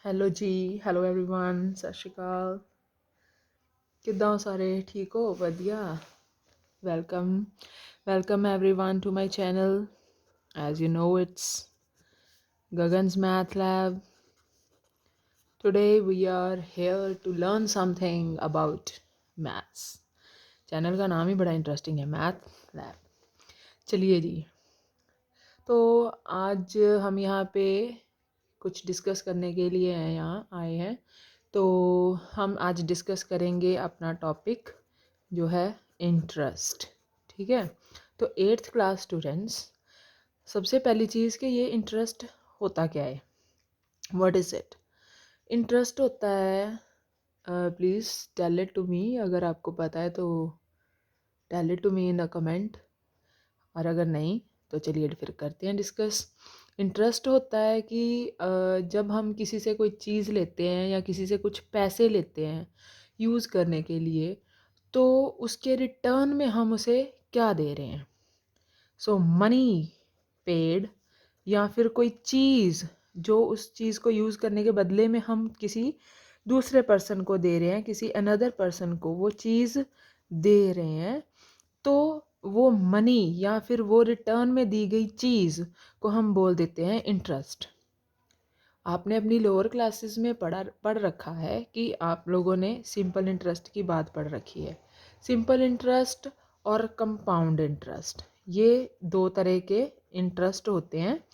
Hello ਜੀ, hello everyone, ਸਤਿ ਸ਼੍ਰੀ ਅਕਾਲ। ਕਿੱਦਾਂ ਹੋ ਸਾਰੇ? ਠੀਕ ਹੋ? ਵਧੀਆ। Welcome everyone to my channel. As you know, it's Gagan's Math Lab. Today we are here to learn something about maths. Channel का नाम ही बड़ा इंटरेस्टिंग है, मैथ लैब। चलिए जी, तो आज हम यहाँ पे कुछ डिस्कस करने के लिए यहाँ आए हैं। तो हम आज डिस्कस करेंगे अपना टॉपिक जो है इंटरेस्ट। ठीक है, तो 8th क्लास स्टूडेंट्स, सबसे पहली चीज़ कि ये इंटरेस्ट होता क्या है, व्हाट इज़ इट। इंटरेस्ट होता है, please tell it to me, अगर आपको पता है तो tell it to me in the comment, और अगर नहीं तो चलिए फिर करते हैं डिस्कस। इंटरेस्ट होता है कि जब हम किसी से कोई चीज़ लेते हैं या किसी से कुछ पैसे लेते हैं यूज़ करने के लिए, तो उसके रिटर्न में हम उसे क्या दे रहे हैं। सो मनी पेड, या फिर कोई चीज़ जो उस चीज़ को यूज़ करने के बदले में हम किसी दूसरे पर्सन को दे रहे हैं, किसी अनदर पर्सन को वो चीज़ दे रहे हैं, तो वो मनी या फिर वो रिटर्न में दी गई चीज़ को हम बोल देते हैं इंटरेस्ट। आपने अपनी लोअर क्लासेस में पढ़ रखा है कि आप लोगों ने सिंपल इंटरेस्ट की बात पढ़ रखी है। सिंपल इंटरेस्ट और कंपाउंड इंटरेस्ट, ये दो तरह के इंटरेस्ट होते हैं।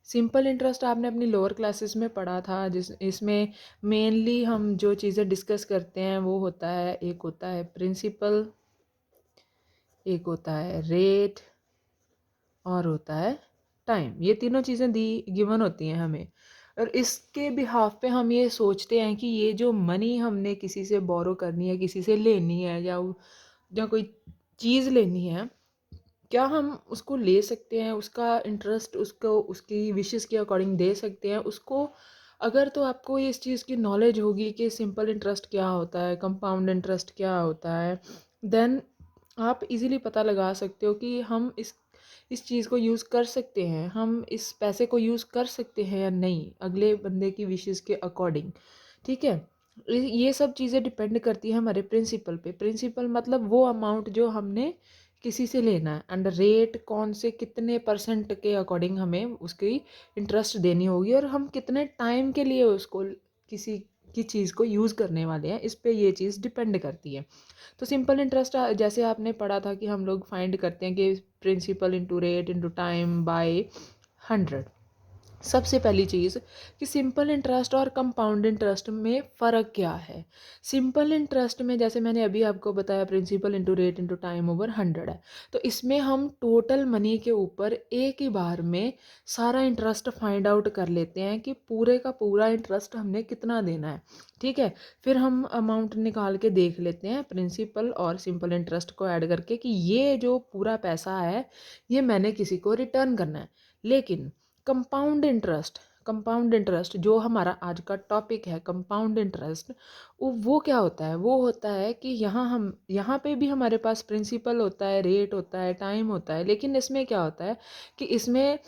सिंपल इंटरेस्ट आपने अपनी लोअर क्लासेस में पढ़ा था, इसमें मेनली हम जो चीज़ें डिस्कस करते हैं वो होता है, एक होता है प्रिंसिपल, एक होता है रेट, और होता है टाइम। ये तीनों चीज़ें गिवन होती हैं हमें, और इसके बिहाफ पे हम ये सोचते हैं कि ये जो मनी हमने किसी से बोरो करनी है, किसी से लेनी है, या कोई चीज़ लेनी है, क्या हम उसको ले सकते हैं, उसका इंटरेस्ट उसको उसकी विशेस के अकॉर्डिंग दे सकते हैं उसको। अगर तो आपको इस चीज़ की नॉलेज होगी कि सिंपल इंटरेस्ट क्या होता है, कंपाउंड इंटरेस्ट क्या होता है, देन आप इजीली पता लगा सकते हो कि हम इस चीज़ को यूज़ कर सकते हैं, हम इस पैसे को यूज़ कर सकते हैं या नहीं, अगले बंदे की विशेस के अकॉर्डिंग। ठीक है, ये सब चीज़ें डिपेंड करती हैं हमारे प्रिंसिपल पे। प्रिंसिपल मतलब वो अमाउंट जो हमने किसी से लेना है, एंड रेट कौन से कितने परसेंट के अकॉर्डिंग हमें उसकी इंटरेस्ट देनी होगी, और हम कितने टाइम के लिए उसको किसी की चीज़ को यूज़ करने वाले हैं, इस पे ये चीज़ डिपेंड करती है। तो सिंपल इंटरेस्ट जैसे आपने पढ़ा था कि हम लोग फाइंड करते हैं कि principle into rate into time by 100। सबसे पहली चीज़ कि सिंपल इंटरेस्ट और कंपाउंड इंटरेस्ट में फ़र्क क्या है। सिंपल इंटरेस्ट में जैसे मैंने अभी आपको बताया, principle into rate into time over 100 है, तो इसमें हम टोटल मनी के ऊपर एक ही बार में सारा इंटरेस्ट फाइंड आउट कर लेते हैं कि पूरे का पूरा इंटरेस्ट हमने कितना देना है। ठीक है, फिर हम अमाउंट निकाल के देख लेते हैं प्रिंसिपल और सिंपल इंटरेस्ट को ऐड करके कि ये जो पूरा पैसा है ये मैंने किसी को रिटर्न करना है। लेकिन कंपाउंड इंटरेस्ट जो हमारा आज का टॉपिक है, कंपाउंड इंटरेस्ट, वो क्या होता है, वो होता है कि यहाँ पे भी हमारे पास प्रिंसिपल होता है, रेट होता है, टाइम होता है, लेकिन इसमें क्या होता है कि इसमें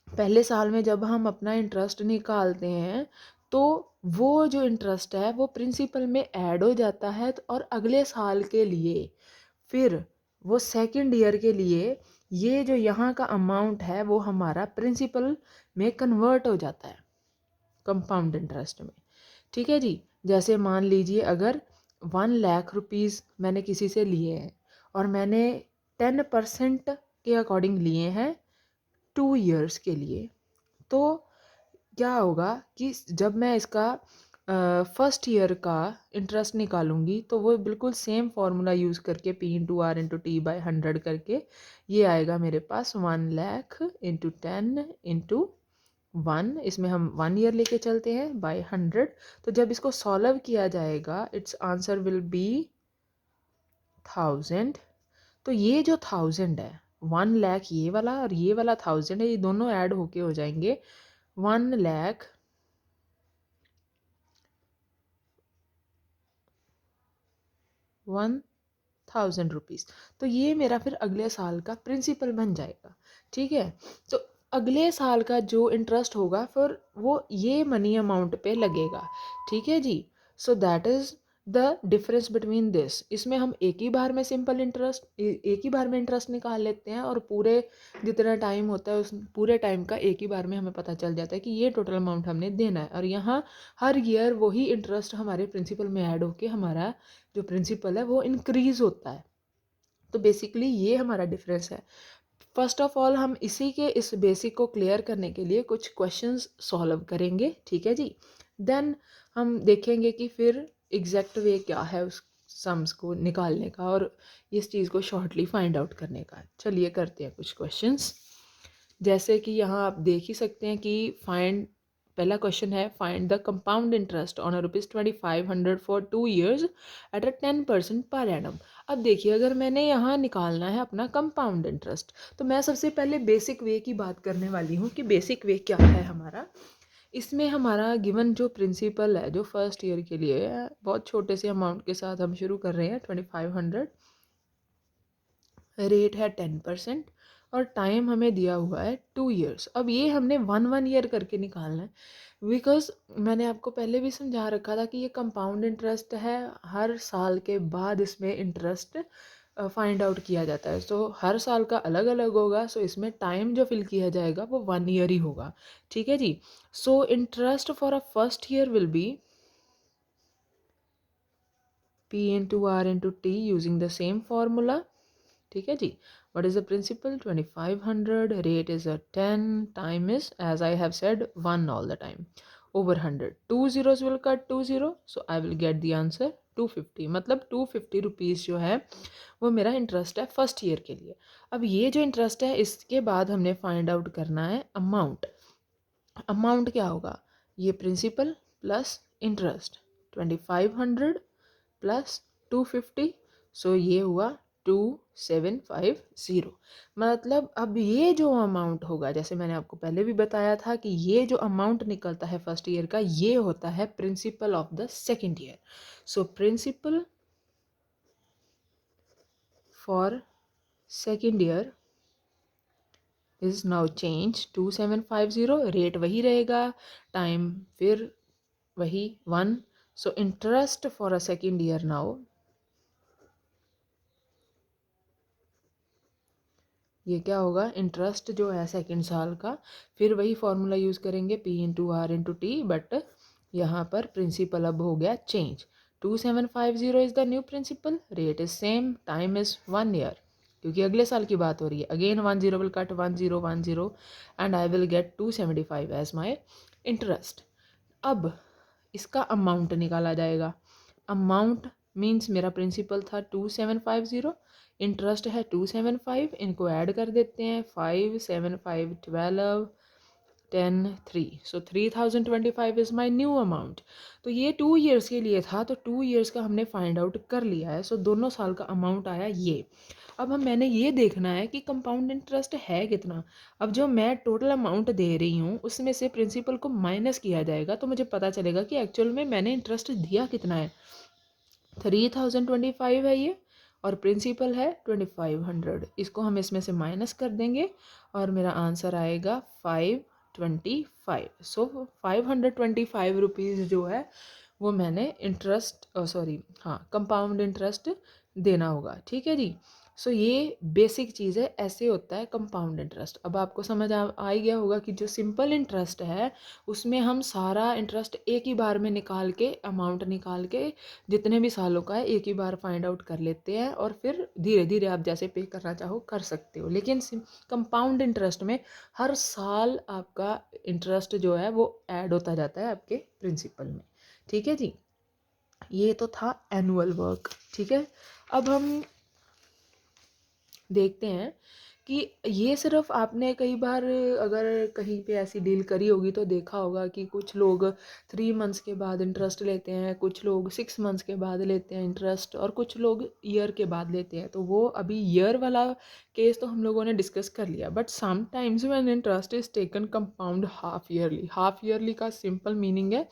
पहले साल में जब हम अपना इंटरेस्ट निकालते हैं तो वो जो इंटरेस्ट है वो प्रिंसिपल में ऐड हो जाता है, और अगले साल के लिए फिर वो सेकंड ईयर के लिए ये जो यहाँ का अमाउंट है वो हमारा प्रिंसिपल में कन्वर्ट हो जाता है कंपाउंड इंटरेस्ट में। ठीक है जी, जैसे मान लीजिए अगर 1 लाख रुपीज़ मैंने किसी से लिए हैं और मैंने 10% के अकॉर्डिंग लिए हैं 2 ईयर्स के लिए, तो क्या होगा कि जब मैं इसका फर्स्ट ईयर का इंटरेस्ट निकालूंगी तो वो बिल्कुल सेम फार्मूला यूज़ करके P/R/T/100 करके ये आएगा मेरे पास 1 लाख इंटू 10/1। इसमें हम 1 ईयर लेके चलते हैं बाय 100। तो जब इसको सॉल्व किया जाएगा इट्स आंसर विल बी 1000। तो ये जो 1000 है, 1 लाख ये वाला और ये वाला 1000 है, ये दोनों ऐड होके हो जाएंगे 1 लाख 1000 रुपीज़। तो ये मेरा फिर अगले साल का प्रिंसिपल बन जाएगा। ठीक है, तो अगले साल का जो इंटरेस्ट होगा फिर वो ये मनी अमाउंट पे लगेगा, ठीक है जी। So that is the difference between this. इसमें हम एक ही बार में सिंपल इंटरेस्ट एक ही बार में इंटरेस्ट निकाल लेते हैं और पूरे जितना टाइम होता है उस पूरे टाइम का एक ही बार में हमें पता चल जाता है कि ये टोटल अमाउंट हमने देना है। और यहाँ हर ईयर वही इंटरेस्ट हमारे प्रिंसिपल में ऐड होके हमारा जो प्रिंसिपल है वो इंक्रीज़ होता है। तो बेसिकली ये हमारा डिफरेंस है। फर्स्ट ऑफ ऑल हम इसी के इस बेसिक को क्लियर करने के लिए कुछ क्वेश्चंस सॉल्व करेंगे, ठीक है जी। देन हम देखेंगे कि फिर एग्जैक्ट वे क्या है उस सम्स को निकालने का और इस चीज़ को शॉर्टली फाइंड आउट करने का। चलिए करते हैं कुछ क्वेश्चंस। जैसे कि यहाँ आप देख ही सकते हैं कि फाइंड, पहला क्वेश्चन है find the compound interest on ₹2500 for 2 years eight a 10% per annum. अब देखिए अगर मैंने यहाँ निकालना है अपना कंपाउंड इंटरेस्ट तो मैं सबसे पहले बेसिक वे की बात करने वाली हूँ कि बेसिक वे क्या है हमारा। इसमें हमारा गिवन जो प्रिंसिपल है जो फर्स्ट ईयर के लिए है, बहुत छोटे से अमाउंट के साथ हम शुरू कर रहे हैं 2500, रेट है 10% और टाइम हमें दिया हुआ है 2 years। अब ये हमने 1 ईयर करके निकालना है बिकॉज मैंने आपको पहले भी समझा रखा था कि ये कंपाउंड इंटरेस्ट है, हर साल के बाद इसमें इंटरेस्ट फाइंड आउट किया जाता है। सो हर साल का अलग अलग होगा, सो इसमें टाइम जो फिल किया जाएगा वो 1 ईयर ही होगा, ठीक है जी। So interest for a first year will be P into R into T using the same formula, ठीक है जी। what is the principal? 2500, rate is a 10, time is as I have said 1 all the time, over 100, 2 zeros will cut 2 0, so I will get the answer 250। मतलब 250 rupees जो है वो मेरा interest है first year के लिए। अब ये जो इंटरेस्ट है इसके बाद हमने फाइंड आउट करना है अमाउंट। अमाउंट क्या होगा? ये प्रिंसिपल प्लस इंटरेस्ट, 2500 प्लस 250, सो ये हुआ 2750। मतलब अब ये जो अमाउंट होगा, जैसे मैंने आपको पहले भी बताया था कि ये जो अमाउंट निकलता है फर्स्ट ईयर का ये होता है principle of the second year. So principle for second year is now change 2750, rate वही रहेगा, टाइम फिर वही 1। So interest for a second year now, ये क्या होगा? इंटरेस्ट जो है सेकंड साल का, फिर वही फॉर्मूला यूज़ करेंगे P into R into T, but यहाँ पर प्रिंसिपल अब हो गया change. 2750 is the new principle, rate is same, time is 1 year, क्योंकि अगले साल की बात हो रही है। Again 1 0 will cut 1 0 1 0 and I will get 275 as my interest. अब इसका अमाउंट निकाला जाएगा। अमाउंट मीन्स मेरा प्रिंसिपल था 2750, इंटरेस्ट है 275, इनको ऐड कर देते हैं, 5 7 5 12 10 3, सो 3025 इज़ माई न्यू अमाउंट। तो ये 2 ईयर्स के लिए था, तो 2 ईयर्स का हमने फाइंड आउट कर लिया है। सो दोनों साल का अमाउंट आया ये। अब मैंने ये देखना है कि कंपाउंड इंटरेस्ट है कितना। अब जो मैं टोटल अमाउंट दे रही हूँ उसमें से प्रिंसिपल को माइनस किया जाएगा तो मुझे पता चलेगा कि एक्चुअल में मैंने इंटरेस्ट दिया कितना है। 3025 है ये और प्रिंसिपल है 2500, इसको हम इसमें से माइनस कर देंगे और मेरा आंसर आएगा 525। सो 525 रुपीज़ जो है वो मैंने इंटरेस्ट सॉरी हाँ कंपाउंड इंटरेस्ट देना होगा, ठीक है जी। सो ये बेसिक चीज़ है, ऐसे होता है कंपाउंड इंटरेस्ट। अब आपको समझ आ ही गया होगा कि जो सिंपल इंटरेस्ट है उसमें हम सारा इंटरेस्ट एक ही बार में निकाल के अमाउंट निकाल के जितने भी सालों का है एक ही बार फाइंड आउट कर लेते हैं और फिर धीरे धीरे आप जैसे पे करना चाहो कर सकते हो। लेकिन कंपाउंड इंटरेस्ट में हर साल आपका इंटरेस्ट जो है वो ऐड होता जाता है आपके प्रिंसिपल में, ठीक है जी। ये तो था एनुअल वर्क, ठीक है। अब हम देखते हैं कि ये सिर्फ आपने कई बार अगर कहीं पे ऐसी डील करी होगी तो देखा होगा कि कुछ लोग 3 मंथ्स के बाद इंटरेस्ट लेते हैं, कुछ लोग 6 मंथ्स के बाद लेते हैं इंटरेस्ट और कुछ लोग ईयर के बाद लेते हैं। तो वो अभी ईयर वाला केस तो हम लोगों ने डिस्कस कर लिया, but sometimes when interest is taken compound half yearly. Half yearly का सिंपल मीनिंग है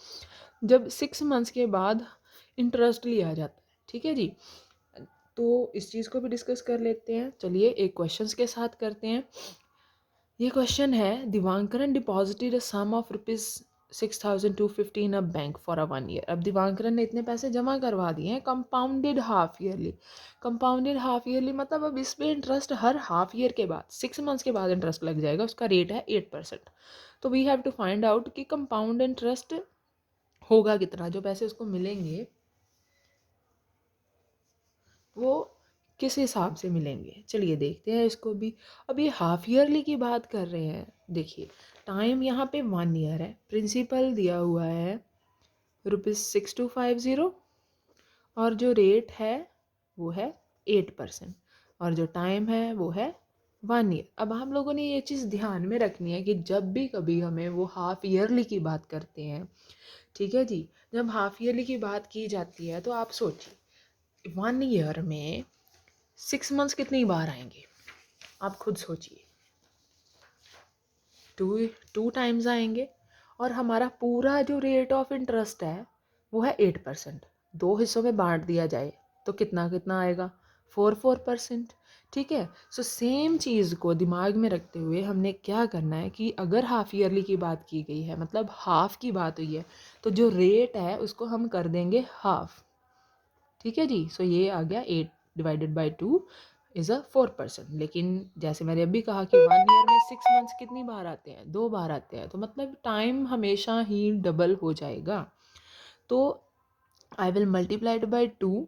जब 6 मंथ्स के बाद इंटरेस्ट लिया जाता है, ठीक है जी। तो इस चीज़ को भी डिस्कस कर लेते हैं। चलिए एक क्वेश्चंस के साथ करते हैं। ये क्वेश्चन है, Divankaran deposited a sum of ₹6,250 in a bank for a 1 year. अब दिवांकरन ने इतने पैसे जमा करवा दिए हैं compounded half yearly. Compounded half yearly मतलब अब इस पे इंटरेस्ट हर हाफ ईयर के बाद 6 मंथ्स के बाद इंटरेस्ट लग जाएगा। उसका रेट है 8%। तो we have to find out कि कंपाउंड इंटरेस्ट होगा कितना, जो पैसे उसको मिलेंगे वो किस हिसाब से मिलेंगे। चलिए देखते हैं इसको भी। अब ये हाफ ईयरली की बात कर रहे हैं। देखिए टाइम यहाँ पे 1 ईयर है, प्रिंसिपल दिया हुआ है ₹6250 और जो रेट है वो है 8% और जो टाइम है वो है 1 ईयर। अब हम लोगों ने ये चीज़ ध्यान में रखनी है कि जब भी कभी हमें वो हाफ ईयरली की बात करते हैं, ठीक है जी, जब हाफ ईयरली की बात की जाती है तो आप सोचिए 1 ईयर में 6 मंथ्स कितनी बार आएंगे, आप खुद सोचिए। टू टाइम्स आएंगे और हमारा पूरा जो रेट ऑफ इंटरेस्ट है वो है 8%। 2 हिस्सों में बांट दिया जाए तो कितना कितना आएगा, 4% ठीक है। सो सेम चीज़ को दिमाग में रखते हुए हमने क्या करना है कि अगर हाफ ईयरली की बात की गई है, मतलब हाफ की बात हुई है, तो जो रेट है उसको हम कर देंगे हाफ, ठीक है जी। सो ये आ गया 8/2 इज़ अ 4%। लेकिन जैसे मैंने अभी कहा कि 1 ईयर में 6 मंथ्स कितनी बार आते हैं, 2 बार आते हैं, तो मतलब टाइम हमेशा ही डबल हो जाएगा। तो आई विल मल्टीप्लाइड बाई 2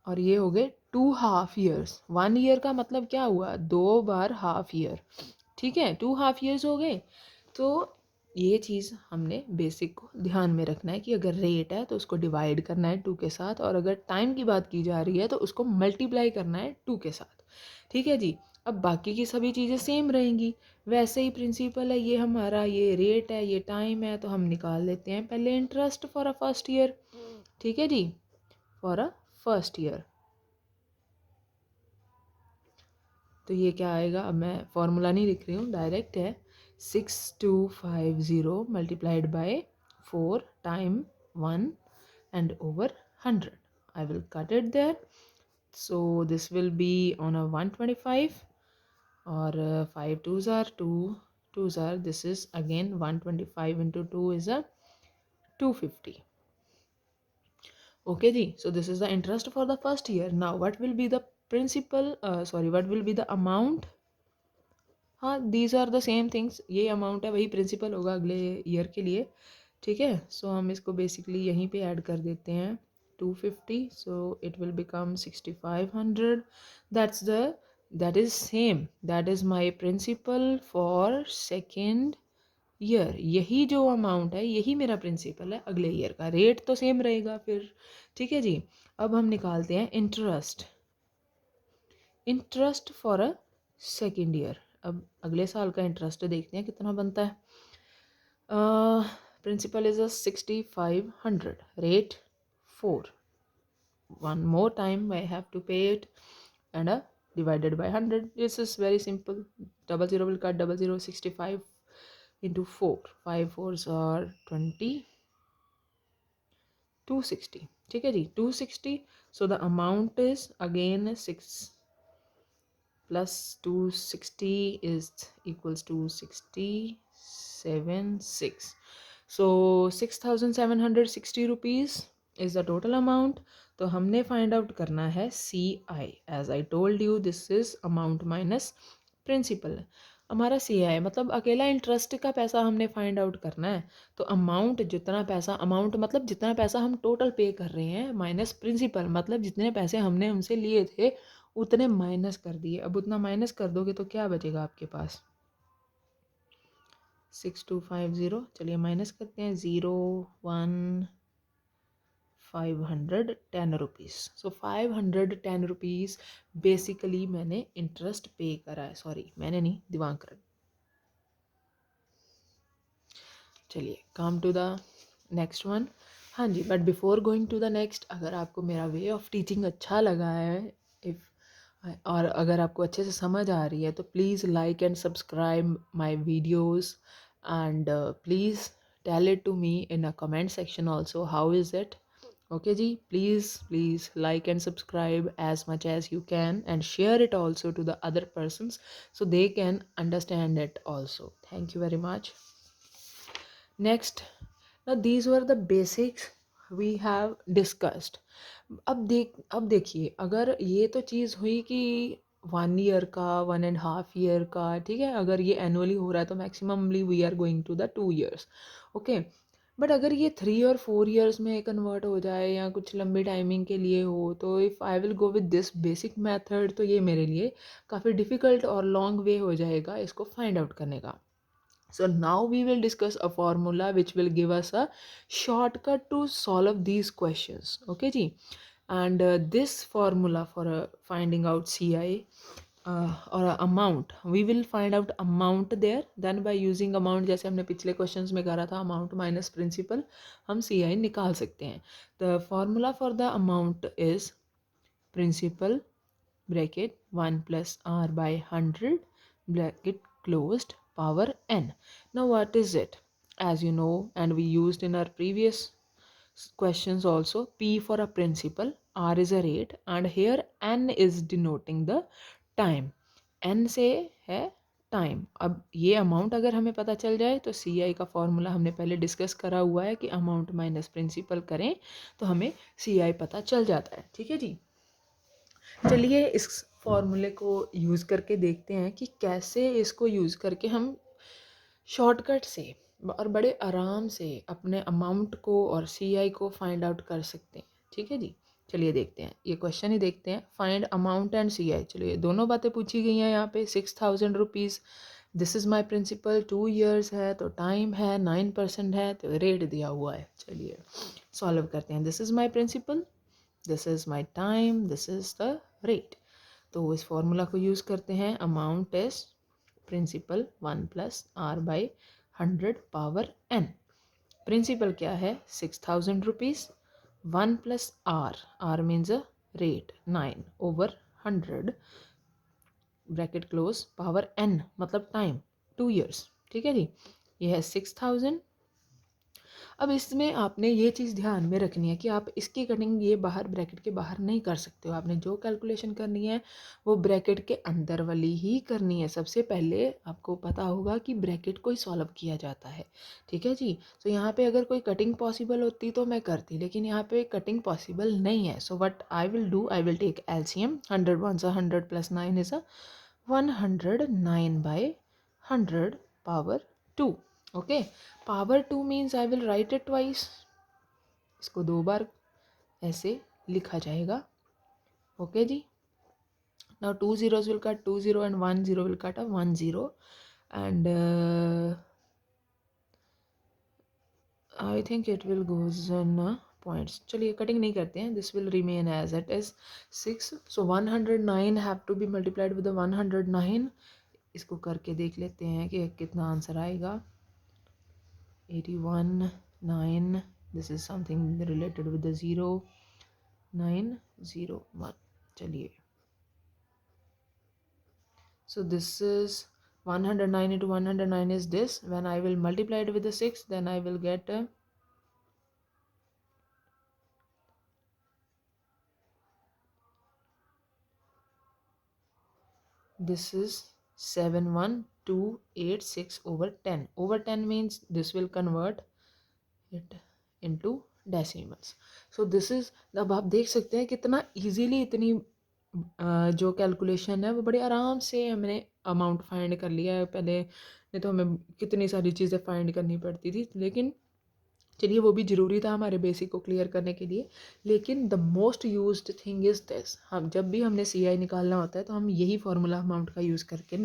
और ये हो गए 2 हाफ ईयर्स। 1 ईयर का मतलब क्या हुआ, 2 बार हाफ ईयर, ठीक है, 2 हाफ ईयर्स हो गए। तो ये चीज़ हमने बेसिक को ध्यान में रखना है कि अगर रेट है तो उसको डिवाइड करना है 2 के साथ, और अगर टाइम की बात की जा रही है तो उसको मल्टीप्लाई करना है 2 के साथ, ठीक है जी। अब बाकी की सभी चीज़ें सेम रहेंगी। वैसे ही प्रिंसिपल है, ये हमारा ये रेट है, ये टाइम है, तो हम निकाल लेते हैं पहले interest for a first year, ठीक है जी, फॉर अ फर्स्ट ईयर। तो ये क्या आएगा, अब मैं फॉर्मूला नहीं लिख रही हूँ, डायरेक्ट है। 6250 multiplied by 4 time 1 and over 100. I will cut it there. So this will be on a 125 or 5 twos are 2 twos are, this is again 125 into 2 is a 250. Okay ji, so this is the interest for the first year. Now what will be the principal, what will be the amount? हाँ, these are the same things, ये amount है वही principal होगा अगले year के लिए, ठीक है। सो हम इसको बेसिकली यहीं पे ऐड कर देते हैं 250, so it will become 6500। That is same, that is my principle for second year. यही जो अमाउंट है यही मेरा प्रिंसिपल है अगले ईयर का, रेट तो सेम रहेगा फिर, ठीक है जी। अब हम निकालते हैं interest for a second year. अब अगले साल का इंटरेस्ट देखते हैं कितना बनता है। Principle is a 6500, rate 4, one more time I have to pay it, and divided by 100. This is very simple, double zero will cut double zero, 65 into 4, 5 fours are 20, 260, ठीक है जी, 260। so the amount is again 6 plus 260 is equals to 676, so 6760 rupees is the total amount। तो हमने find out करना है CI, as I told you this is amount minus principle. हमारा CI मतलब अकेला interest का पैसा हमने फाइंड आउट करना है। तो अमाउंट जितना पैसा, अमाउंट मतलब जितना पैसा हम टोटल पे कर रहे हैं, माइनस प्रिंसिपल मतलब जितने पैसे हमने उनसे लिए थे उतने माइनस कर दिए। अब उतना माइनस कर दोगे तो क्या बचेगा आपके पास, 6250, चलिए माइनस करते हैं, 510 रुपीज़। सो 510 रुपीज़ बेसिकली मैंने इंटरेस्ट पे करा है, सॉरी मैंने नहीं, दिवांकरन। चलिए come to the next one. हाँ जी, but before going to the next, अगर आपको मेरा वे ऑफ टीचिंग अच्छा लगा है, इफ़ और अगर आपको अच्छे से समझ आ रही है, तो please like and subscribe my videos, and please tell it to me in a comment section also, how is it, Okay ji, please like and subscribe as much as you can and share it also to the other persons so they can understand it also. Thank you very much. Next, now these were the basics we have discussed. अब देखिए, अगर ये तो चीज़ हुई कि 1 year का 1.5 year का, ठीक है, अगर ये एनुअली हो रहा है तो maximally we are going to the 2 years, okay. But अगर ये 3 और 4 ईयर्स में कन्वर्ट हो जाए या कुछ लंबी टाइमिंग के लिए हो, तो if I will go with this basic method, तो ये मेरे लिए काफ़ी डिफ़िकल्ट और लॉन्ग वे हो जाएगा इसको फाइंड आउट करने का. So now we will discuss a formula which will give us a shortcut to solve these questions. Okay ji. And this formula for finding out CI or amount, we will find out amount there. Then by using amount, जैसे हमने पिछले questions में करा था, amount minus principal, हम CI निकाल सकते हैं. The formula for the amount is principal bracket 1 plus r by 100 bracket closed power n. Now what is it? As you know, and we used in our previous questions also, p for a principal, r is a rate, and here n is denoting the time. n से है time. अब ये amount अगर हमें पता चल जाए तो सी आई का फॉर्मूला हमने पहले डिस्कस करा हुआ है कि अमाउंट माइनस प्रिंसिपल करें तो हमें सी आई पता चल जाता है. ठीक है जी. चलिए इस फॉर्मूले को यूज़ करके देखते हैं कि कैसे इसको यूज़ करके हम शॉर्टकट से और बड़े आराम से अपने अमाउंट को और सीआई को फाइंड आउट कर सकते हैं. ठीक है जी. चलिए देखते हैं, ये क्वेश्चन ही देखते हैं. Find amount and CI. चलिए दोनों बातें पूछी गई हैं यहाँ पे. 6,000 rupees, this is my principle, 2 years है तो टाइम है 9% है तो रेट दिया हुआ है. चलिए सॉल्व करते हैं. This is my principle, this is my time, this is the rate. तो इस फॉर्मूला को यूज़ करते हैं. Amount is principle 1 plus R by 100 power n. प्रिंसिपल क्या है 6,000 रुपीज़, 1 plus R means a rate 9 over 100 bracket close power n मतलब टाइम 2 ईयर्स. ठीक है जी. ये है 6,000. अब इसमें आपने ये चीज़ ध्यान में रखनी है कि आप इसकी कटिंग ये बाहर ब्रैकेट के बाहर नहीं कर सकते हो. आपने जो कैलकुलेशन करनी है वो ब्रैकेट के अंदर वाली ही करनी है. सबसे पहले आपको पता होगा कि ब्रैकेट को ही सॉल्व किया जाता है. ठीक है जी. तो यहाँ पे अगर कोई कटिंग पॉसिबल होती तो मैं करती, लेकिन यहाँ पे कटिंग पॉसिबल नहीं है. So what I will do, I will take LCM. 100 1 100 plus 9 is a 109 by 100 power 2. Okay. Power 2 means I will write it twice. इसको 2 बार ऐसे लिखा जाएगा. ओके जी. Now 2 zeros will cut 2 0 and 1 0 will cut a 1 0 and I think it will goes in points. चलिए cutting नहीं करते हैं. This will remain as it is 6. So 109 have to be multiplied with 109. इसको करके देख लेते हैं कि कितना आंसर आएगा. 81 9. This is something related with the 0 9 0 1. चलिए. So this is 109 into 109 is this. When I will multiply it with the 6, then I will get this is 71286 over 10. Over 10 means this will convert it into decimals. So this is, अब आप देख सकते हैं कितना easily इतनी जो calculation है वो बड़े आराम से हमने अमाउंट फाइंड कर लिया है. पहले नहीं तो हमें कितनी सारी चीज़ें फाइंड करनी पड़ती थी, लेकिन चलिए वो भी ज़रूरी था हमारे बेसिक को क्लियर करने के लिए. लेकिन the most used thing is this. हम जब भी हमने सी आई निकालना होता है तो हम यही फार्मूला अमाउंट का यूज़ करके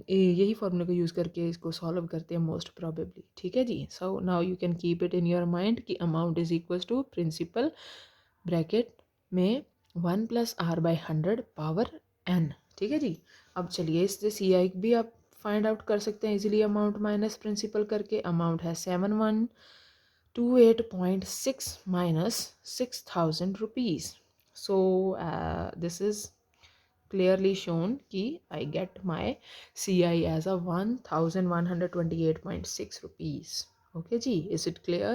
यही फार्मूला को यूज़ करके इसको सॉल्व करते हैं मोस्ट प्रॉबेबली. ठीक है जी. So now you can keep it in your mind कि amount is equals to principal bracket में 1 plus R by 100 power n. ठीक है जी. अब चलिए इससे सी आई भी आप फाइंड आउट कर सकते हैं इजीली. अमाउंट माइनस प्रिंसिपल करके अमाउंट है 7128.6 minus 6,000 rupees. So this is clearly shown कि I get my CI as a 1,128.6 rupees. Okay जी. Is it clear?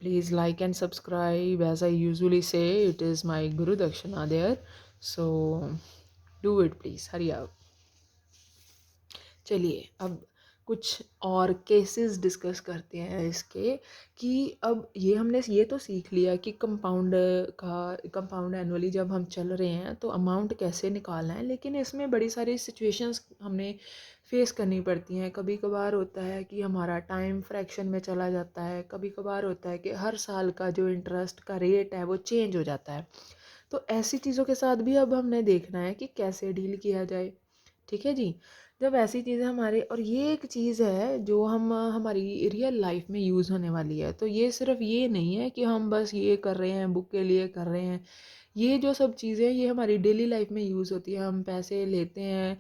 Please like and subscribe. As I usually say, it is my Guru Dakshina there. So do it please. Hurry up. चलिए अब कुछ और cases discuss करते हैं इसके, कि अब ये हमने ये तो सीख लिया कि कंपाउंड एनुअली जब हम चल रहे हैं तो अमाउंट कैसे निकालना है, लेकिन इसमें बड़ी सारी सिचुएशंस हमें फेस करनी पड़ती हैं। कभी कभार होता है कि हमारा टाइम फ्रैक्शन में चला जाता है, कभी कभार होता है कि हर साल का जो इंटरेस्ट का रेट है वो चेंज हो जाता है। तो ऐसी चीज़ों के साथ भी अब हमने देखना है कि कैसे डील किया जाए। ठीक है जी। जब ऐसी चीज़ें हमारे, और ये एक चीज़ है जो हम हमारी रियल लाइफ में यूज़ होने वाली है, तो ये सिर्फ ये नहीं है कि हम बस ये कर रहे हैं बुक के लिए कर रहे हैं। ये जो सब चीज़ें ये हमारी डेली लाइफ में यूज़ होती है। हम पैसे लेते हैं,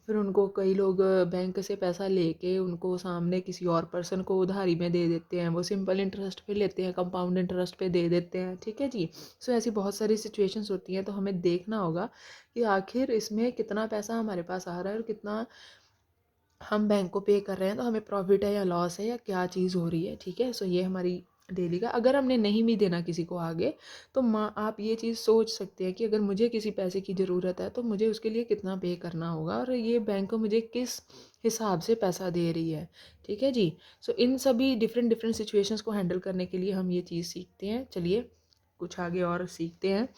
फिर उनको कई लोग बैंक से पैसा लेके उनको सामने किसी और पर्सन को उधारी में दे देते हैं, वो सिंपल इंटरेस्ट पे लेते हैं, कंपाउंड इंटरेस्ट पे दे देते हैं। ठीक है जी। सो ऐसी बहुत सारी सिचुएशंस होती हैं, तो हमें देखना होगा कि आखिर इसमें कितना पैसा हमारे पास आ रहा है और कितना हम बैंक को पे कर रहे हैं, तो हमें प्रॉफिट है या लॉस है या क्या चीज़ हो रही है। ठीक है। सो ये हमारी डेली का, अगर हमने नहीं भी देना किसी को आगे, तो आप ये चीज़ सोच सकते हैं कि अगर मुझे किसी पैसे की ज़रूरत है तो मुझे उसके लिए कितना पे करना होगा और ये बैंक मुझे किस हिसाब से पैसा दे रही है। ठीक है जी। सो इन सभी डिफरेंट डिफरेंट सिचुएशंस को हैंडल करने के लिए हम ये चीज़ सीखते हैं। चलिए कुछ आगे और सीखते हैं।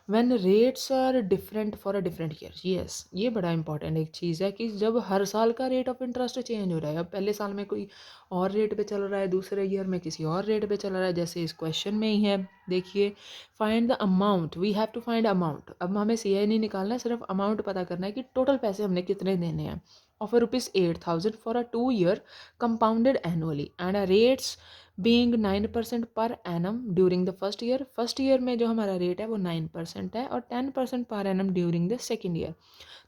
When rates are different for a different year, yes ये बड़ा इंपॉर्टेंट एक चीज़ है कि जब हर साल का रेट ऑफ इंटरेस्ट चेंज हो रहा है, अब पहले साल में कोई और रेट पे चल रहा है, दूसरे ईयर में किसी और रेट पे चल रहा है, जैसे इस क्वेश्चन में ही है। देखिए, find the amount, we have to find amount. अब हमें सी नहीं निकालना है, सिर्फ अमाउंट पता करना है कि टोटल पैसे हमने कितने देने हैं। Of rupees 8,000 for a 2 year compounded annually and a rates being 9% per annum during the first year. First year में जो हमारा रेट है वो 9% है और 10% per annum during the second year.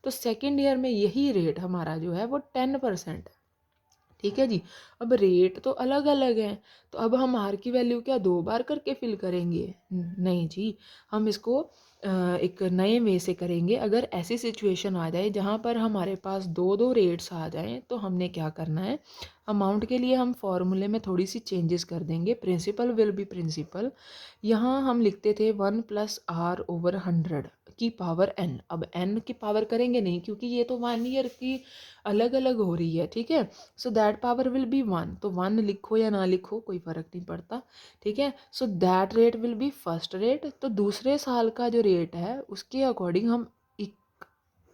तो सेकेंड ईयर में यही रेट हमारा जो है वो 10% है। ठीक है जी। अब रेट तो अलग अलग हैं, तो अब हम आर की वैल्यू क्या दो बार करके फिल करेंगे? नहीं जी। हम इसको एक नए वे से करेंगे। अगर ऐसी सिचुएशन आ जाए जहाँ पर हमारे पास दो दो रेट्स आ जाएं, तो हमने क्या करना है, अमाउंट के लिए हम फॉर्मूले में थोड़ी सी चेंजेस कर देंगे। Principal will be principal. यहाँ हम लिखते थे 1+r/100 की पावर n। अब n की पावर करेंगे नहीं क्योंकि ये तो 1 ईयर की अलग अलग हो रही है। ठीक है। So that power will be 1, तो 1 लिखो या ना लिखो कोई फ़र्क नहीं पड़ता। ठीक है। So that rate will be first rate. तो दूसरे साल का जो रेट है उसके अकॉर्डिंग हम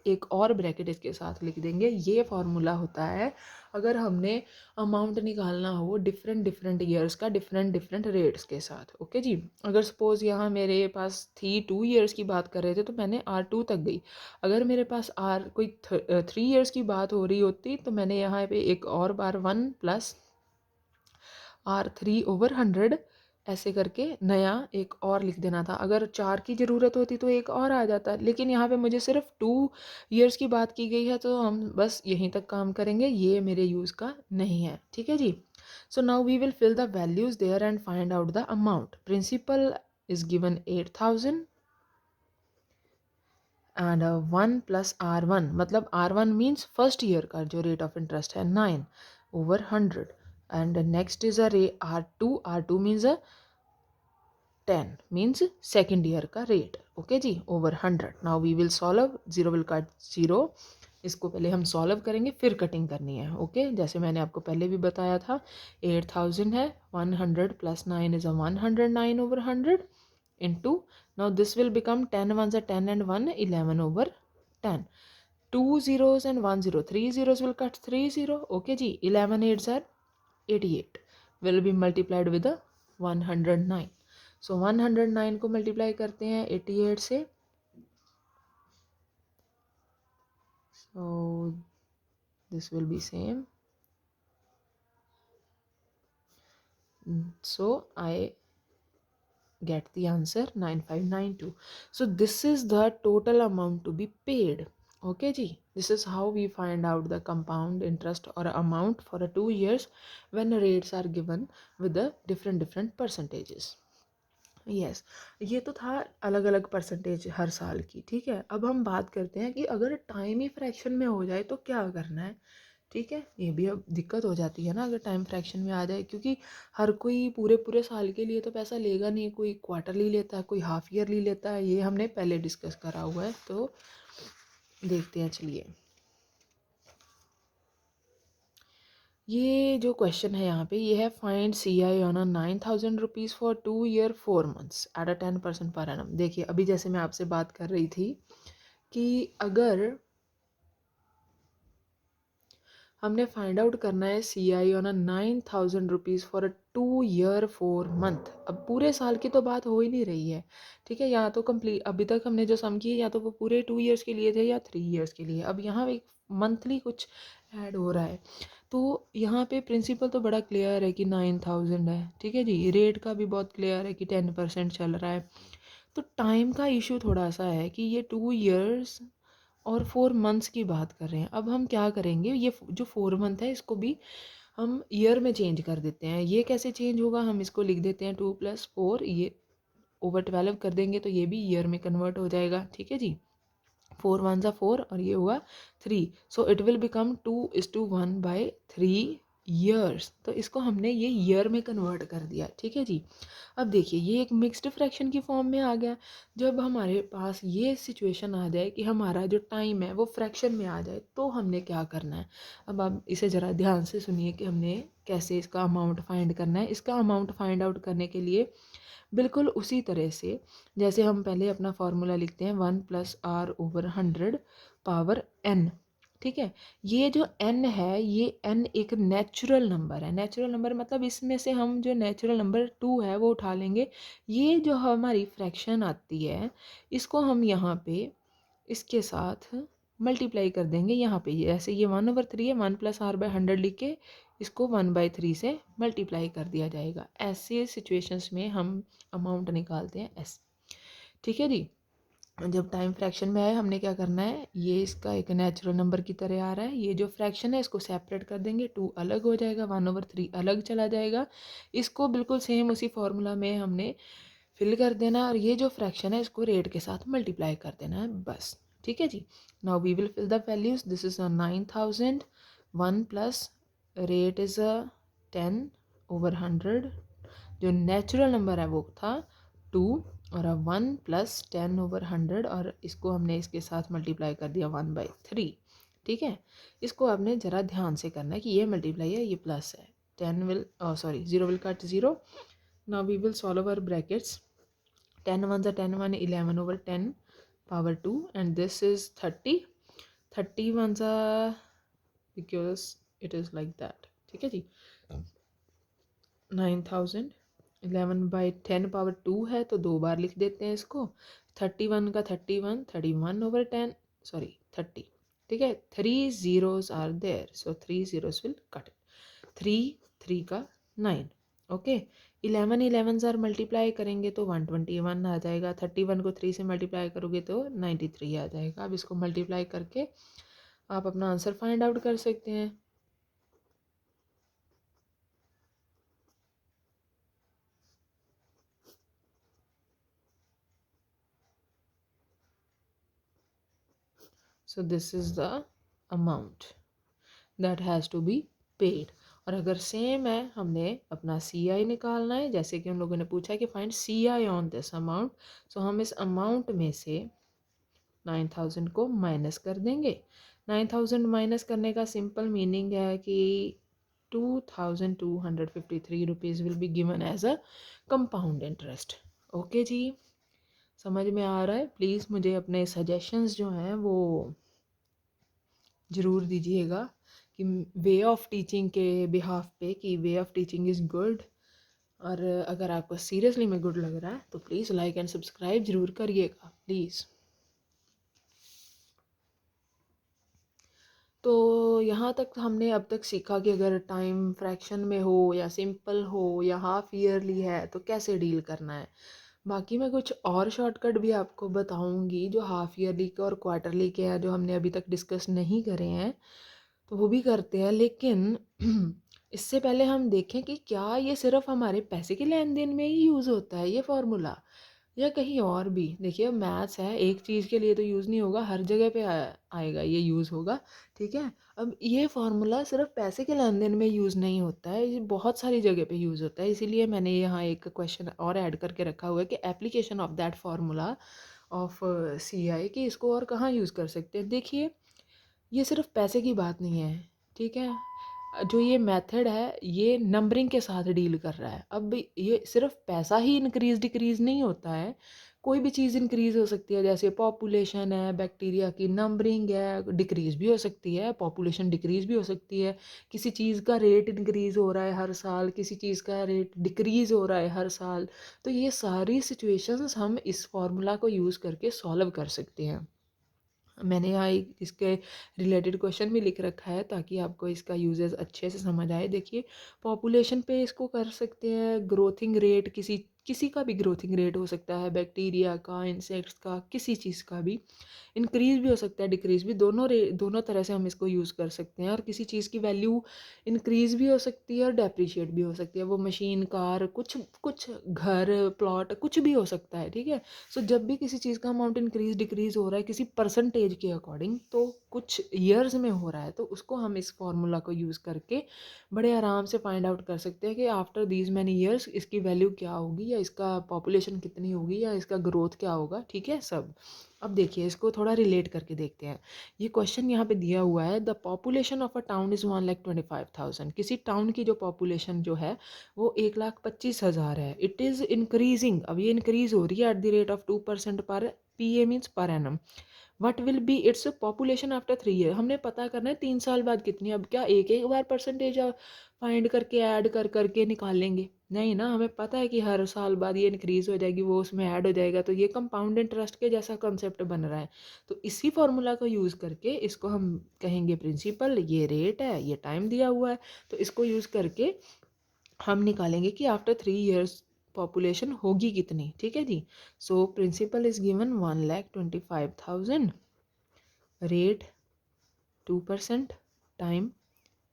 एक और ब्रैकेट इसके साथ लिख देंगे। ये फॉर्मूला होता है अगर हमने अमाउंट निकालना हो डिफरेंट डिफरेंट ईयर्स का डिफरेंट डिफरेंट रेट्स के साथ। ओके जी। अगर सपोज़ यहाँ मेरे पास थी 2 years की बात कर रहे थे तो मैंने R2 तक गई। अगर मेरे पास कोई 3 years की बात हो रही होती तो मैंने यहाँ पे एक और बार 1+R3/100 ऐसे करके नया एक और लिख देना था। अगर 4 की ज़रूरत होती तो एक और आ जाता, लेकिन यहाँ पे मुझे सिर्फ 2 years की बात की गई है, तो हम बस यहीं तक काम करेंगे, ये मेरे यूज़ का नहीं है। ठीक है जी। So now we will fill the values there and find out the amount. Principal is given 8,000 and 1+R1, मतलब R1 मीन्स फर्स्ट ईयर का जो रेट ऑफ इंटरेस्ट है 9/100 and next is R2 means 10 means second year का rate. Okay जी, over 100। Now we will solve, zero will cut zero. इसको पहले हम solve करेंगे फिर कटिंग करनी है। ओके जैसे मैंने आपको पहले भी बताया था, 8,000 है, 100 + 9 is 109/100 into, now this will become 10 ones are 10 and 1 11/10, 2 zeros and 1 zero, 3 zeros will cut 3 zero. Okay जी, 11 8s are 88 will be multiplied with the 109. So 109 को मल्टीप्लाई करते हैं 88 से, so this will be same. So I get the answer 9592. So this is the total amount to be paid. Okay ji, this is how we find out the compound interest or amount for a 2 years when rates are given with the different percentages. Yes ये तो था अलग अलग percentage हर साल की। ठीक है। अब हम बात करते हैं कि अगर टाइम ही फ्रैक्शन में हो जाए तो क्या करना है। ठीक है, ये भी अब दिक्कत हो जाती है ना अगर टाइम फ्रैक्शन में आ जाए, क्योंकि हर कोई पूरे पूरे साल के लिए तो पैसा लेगा नहीं, कोई क्वार्टरली लेता है, कोई हाफ ईयरली लेता है, ये हमने पहले डिस्कस करा हुआ है। तो देखते हैं, चलिए ये जो क्वेश्चन है यहाँ पे, ये है find C I on a 9,000 rupees for 2 year 4 months at a 10% per annum. देखिए अभी जैसे मैं आपसे बात कर रही थी कि अगर हमने फाइंड आउट करना है C I on a 9,000 rupees for a 2 year 4 month, अब पूरे साल की तो बात हो ही नहीं रही है, ठीक है, या तो कंप्लीट अभी तक हमने जो सम किए या तो वो पूरे 2 ईयर्स के लिए थे या 3 ईयर्स के लिए, अब यहाँ एक मंथली कुछ ऐड हो रहा है। तो यहाँ पे प्रिंसिपल तो बड़ा क्लियर है कि 9,000 है, ठीक है जी, रेट का भी बहुत क्लियर है कि 10% चल रहा है। तो टाइम का इशू थोड़ा सा है कि ये 2 ईयर्स और 4 मंथ्स की बात कर रहे हैं। अब हम क्या करेंगे, ये जो 4 मंथ है इसको भी हम ईयर में चेंज कर देते हैं। ये कैसे चेंज होगा, हम इसको लिख देते हैं 2+4, ये ओवर 12 कर देंगे तो ये भी ईयर में कन्वर्ट हो जाएगा, ठीक है जी। 4 1 4 और ये हुआ 3, सो इट विल बिकम 2:1/3 ईयर्स। तो इसको हमने ये ईयर में कन्वर्ट कर दिया, ठीक है जी। अब देखिए ये एक मिक्स्ड फ्रैक्शन की फॉर्म में आ गया। जब हमारे पास ये सिचुएशन आ जाए कि हमारा जो टाइम है वो फ्रैक्शन में आ जाए, तो हमने क्या करना है। अब आप इसे ज़रा ध्यान से सुनिए कि हमने कैसे इसका अमाउंट फाइंड करना है। इसका अमाउंट फाइंड आउट करने के लिए बिल्कुल उसी तरह से जैसे हम पहले अपना फार्मूला लिखते हैं 1+r/100 ठीक है। ये जो n है, ये n एक नेचुरल नंबर है। नेचुरल नंबर मतलब इसमें से हम जो नेचुरल नंबर 2 है वो उठा लेंगे। ये जो हमारी फ्रैक्शन आती है इसको हम यहाँ पे इसके साथ मल्टीप्लाई कर देंगे। यहाँ पे जैसे ये 1/3 है, 1+r/100 लिख के इसको 1/3 से मल्टीप्लाई कर दिया जाएगा। ऐसे सिचुएशंस में हम अमाउंट निकालते हैं एस, ठीक है जी। जब टाइम फ्रैक्शन में आए हमने क्या करना है, ये इसका एक नेचुरल नंबर की तरह आ रहा है, ये जो फ्रैक्शन है इसको सेपरेट कर देंगे, 2 अलग हो जाएगा, 1/3 अलग चला जाएगा। इसको बिल्कुल सेम उसी फार्मूला में हमने फिल कर देना और ये जो फ्रैक्शन है इसको रेट के साथ मल्टीप्लाई कर देना है, बस, ठीक है जी। Now we will fill the values. This is a 9,000, 1 plus rate is a 10/100, जो नेचुरल नंबर है वो था 2, और अब 1 प्लस 10/100 और इसको हमने इसके साथ मल्टीप्लाई कर दिया 1/3, ठीक है। इसको आपने ज़रा ध्यान से करना है कि ये मल्टीप्लाई है, ये प्लस है, 10 will sorry 0 will cut 0। Now we will solve our brackets. 10 1s are 10 1 11/10 power 2 and this is 30, 30 ones are because it is like that, ठीक है जी। 9,000 11/10 पावर 2 है तो 2 बार लिख देते हैं इसको। 31 का 31, 31/10 सॉरी 30, ठीक है। 3 zeros are there so 3 zeros will cut it। 3 3 का 9, ओके। 11 11 आर मल्टीप्लाई करेंगे तो 121 आ जाएगा। 31 को 3 से मल्टीप्लाई करोगे तो 93 आ जाएगा। अब इसको मल्टीप्लाई करके आप अपना आंसर फाइंड आउट कर सकते हैं। So this is the amount that has to be paid. और अगर सेम है हमने अपना सी आई निकालना है, जैसे कि उन लोगों ने पूछा कि find C I on this amount, so हम इस अमाउंट में से 9,000 को माइनस कर देंगे। 9,000 माइनस करने का सिंपल मीनिंग है कि 2,253 rupees will be given as a compound interest. Okay जी, समझ में आ रहा है। प्लीज़ मुझे अपने सजेशंस जो हैं वो ज़रूर दीजिएगा कि वे ऑफ टीचिंग के बिहाफ पे कि way of teaching is good. और अगर आपको सीरियसली में गुड लग रहा है तो प्लीज़ लाइक एंड सब्सक्राइब ज़रूर करिएगा प्लीज़। तो यहाँ तक हमने अब तक सीखा कि अगर टाइम फ्रैक्शन में हो या सिंपल हो या हाफ ईयरली है तो कैसे डील करना है। बाकी मैं कुछ और शॉर्टकट भी आपको बताऊंगी जो हाफ ईयरली के और क्वार्टरली के हैं, जो हमने अभी तक डिस्कस नहीं करे हैं, तो वो भी करते हैं। लेकिन इससे पहले हम देखें कि क्या ये सिर्फ हमारे पैसे के लेन देन में ही यूज़ होता है ये फार्मूला, या कहीं और भी। देखिए मैथ्स है, एक चीज़ के लिए तो यूज़ नहीं होगा, हर जगह पे आएगा ये यूज़ होगा, ठीक है। अब ये फार्मूला सिर्फ पैसे के लेन देन में यूज़ नहीं होता है, ये बहुत सारी जगह पे यूज़ होता है। इसीलिए मैंने यहाँ एक क्वेश्चन और ऐड करके रखा हुआ है कि application of that formula of CI, कि इसको और कहाँ यूज़ कर सकते हैं। देखिए, ये सिर्फ पैसे की बात नहीं है, ठीक है। जो ये मेथड है ये नंबरिंग के साथ डील कर रहा है। अब ये सिर्फ पैसा ही इंक्रीज डिक्रीज नहीं होता है, कोई भी चीज़ इंक्रीज हो सकती है, जैसे पॉपुलेशन है, बैक्टीरिया की नंबरिंग है, डिक्रीज भी हो सकती है, पॉपुलेशन डिक्रीज भी हो सकती है। किसी चीज़ का रेट इंक्रीज हो रहा है हर साल, किसी चीज़ का रेट डिक्रीज हो रहा है हर साल। तो ये सारी सिचुएशंस हम इस फॉर्मूला को यूज़ करके सॉल्व कर सकते हैं। मैंने यहाँ एक इसके रिलेटेड क्वेश्चन भी लिख रखा है ताकि आपको इसका यूजेस अच्छे से समझ आए। देखिए, पॉपुलेशन पे इसको कर सकते हैं, ग्रोथिंग रेट, किसी किसी का भी ग्रोथिंग रेट हो सकता है, बैक्टीरिया का, इंसेक्ट्स का, किसी चीज़ का भी। इंक्रीज़ भी हो सकता है, डिक्रीज़ भी, दोनों तरह से हम इसको यूज़ कर सकते हैं। और किसी चीज़ की वैल्यू इंक्रीज़ भी हो सकती है और डेप्रिशिएट भी हो सकती है। वो मशीन, कार, कुछ कुछ घर, प्लॉट, कुछ भी हो सकता है, ठीक है। सो जब भी किसी चीज़ का अमाउंट इंक्रीज़ डिक्रीज़ हो रहा है किसी परसेंटेज के अकॉर्डिंग, तो कुछ ईयर्स में हो रहा है, तो उसको हम इस फार्मूला को यूज़ करके बड़े आराम से फाइंड आउट कर सकते हैं कि आफ्टर दीज मैनी ईयर्स इसकी वैल्यू क्या होगी, या इसका पॉपुलेशन कितनी होगी, या इसका ग्रोथ क्या होगा, ठीक है सब। अब देखिए, इसको थोड़ा रिलेट करके देखते हैं। ये क्वेश्चन यहाँ पे दिया हुआ है, the population of a town is 1,25,000। किसी टाउन की जो पॉपुलेशन जो है वो 1,25,000 है। इट इज़ इंक्रीजिंग, अब ये इंक्रीज हो रही है एट द रेट ऑफ 2% पर P A means per annum. What will be its population after 3 year. हमने पता करना है 3 साल बाद कितनी। अब क्या एक एक बार परसेंटेज फाइंड करके ऐड कर करके निकालेंगे? नहीं ना, हमें पता है कि हर साल बाद ये इंक्रीज़ हो जाएगी, वो उसमें ऐड हो जाएगा। तो ये कंपाउंड इंटरेस्ट के जैसा कॉन्सेप्ट बन रहा है। तो इसी फार्मूला को यूज़ करके इसको हम कहेंगे प्रिंसिपल, ये रेट है, ये टाइम दिया हुआ है, तो इसको यूज़ करके हम निकालेंगे कि आफ्टर 3 ईयर्स पॉपुलेशन होगी कितनी, ठीक है जी। So principal is given 1,25,000, rate 2%, time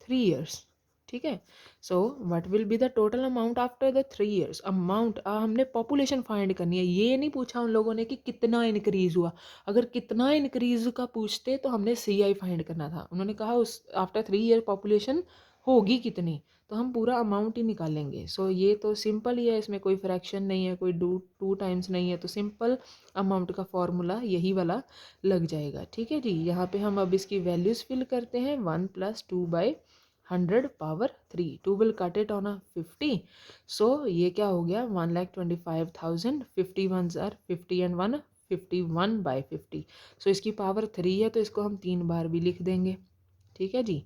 3 years, ठीक है। So what will be the total amount after the 3 years. Amount हमने पॉपुलेशन फाइंड करनी है, ये नहीं पूछा उन लोगों ने कि कितना इंक्रीज हुआ। अगर कितना इंक्रीज का पूछते तो हमने सी आई फाइंड करना था। उन्होंने कहा उस आफ्टर 3 ईयर पॉपुलेशन होगी कितनी, तो हम पूरा अमाउंट ही निकालेंगे। सो ये तो सिंपल ही है, इसमें कोई फ्रैक्शन नहीं है, कोई टू टाइम्स नहीं है, तो सिंपल अमाउंट का फॉर्मूला यही वाला लग जाएगा, ठीक है जी। यहाँ पे हम अब इसकी वैल्यूज़ फिल करते हैं। 1 + 2/100 power 3, 2 will cut it on a 50। सो ये क्या हो गया, 1,25,000, 50 1s आर 50 एंड 1 51/50। सो इसकी पावर 3 है, तो इसको हम 3 बार भी लिख देंगे, ठीक है जी।